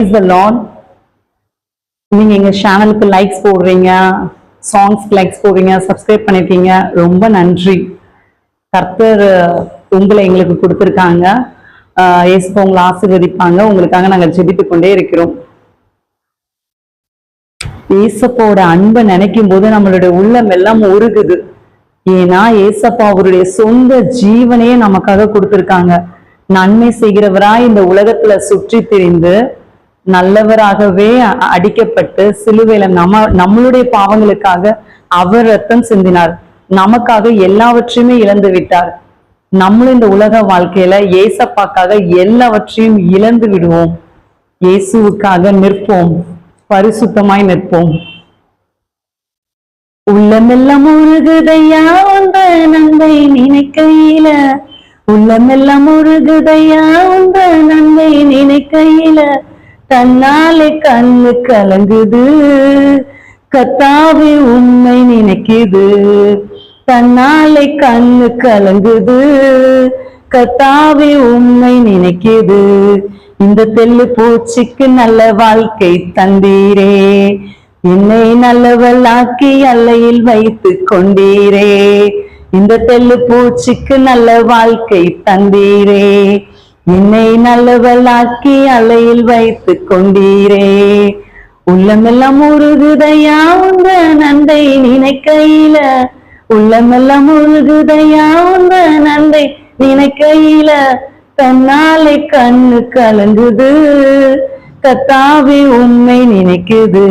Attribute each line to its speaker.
Speaker 1: Praise the Lord. நீங்க எங்க சேனலுக்கு லைக்ஸ் போடுறீங்க, சாங்ஸ்க்கு லைக்ஸ் போடுறீங்க, சப்ஸ்கிரைப் பண்ணிருக்கீங்க. ரொம்ப நன்றி. கர்த்தர் உங்களை எங்களுக்கு கொடுத்திருக்காங்க. இயேசு உங்களை ஆசீர்வதிப்பாங்க. உங்களுக்காக நாங்கள் ஜெபித்துக் கொண்டே இருக்கிறோம். ஏசப்பாவோட அன்பை நினைக்கும் போது நம்மளுடைய உள்ளம் எல்லாம் உருகுது. ஏன்னா ஏசப்பா அவருடைய சொந்த ஜீவனையே நமக்காக கொடுத்திருக்காங்க. நன்மை செய்கிறவராய் இந்த உலகத்துல சுற்றி திரிந்து நல்லவராகவே அடிக்கப்பட்டு சிலுவையில நம்மளுடைய பாவங்களுக்காக அவர் ரத்தம் சிந்தினார். நமக்காக எல்லாவற்றையுமே இழந்து விட்டார். நம்மளும் இந்த உலக வாழ்க்கையில ஏசப்பாக்காக எல்லாவற்றையும் இழந்து விடுவோம். இயேசுவுக்காக நிற்போம், பரிசுத்தமாய் நிற்போம். உள்ளமெல்லாம் உருகுதையா உந்த நன்மை நினைக்கையில, உள்ளமெல்லாம் உருகுதையா உந்த நன்மை நினைக்கையில, தன்னாலே கண்ணு கலங்குது கத்தாவே உண்மை நினைக்குது, தன்னாலே கண்ணு கலங்குது கத்தாவே உண்மை நினைக்குது. இந்த தெல்லு பூச்சிக்கு நல்ல வாழ்க்கை தந்தீரே, என்னை நல்லவளாக்கி அல்லையில் வைத்து கொண்டீரே. இந்த தெல்லு பூச்சிக்கு நல்ல வாழ்க்கை தந்தீரே, என்னை நல்லவளாக்கி அலையில் வைத்து கொண்டீரே. உள்ளமெல்லாம் உருகுதையா உந்த நன்மை நினைக்கையில, உள்ளமெல்லாம் உருகுதையா உந்த நன்மை நினைக்கையில, தன்னாலே கண்ணு கலங்குது கத்தாவே உண்மை நினைக்குது.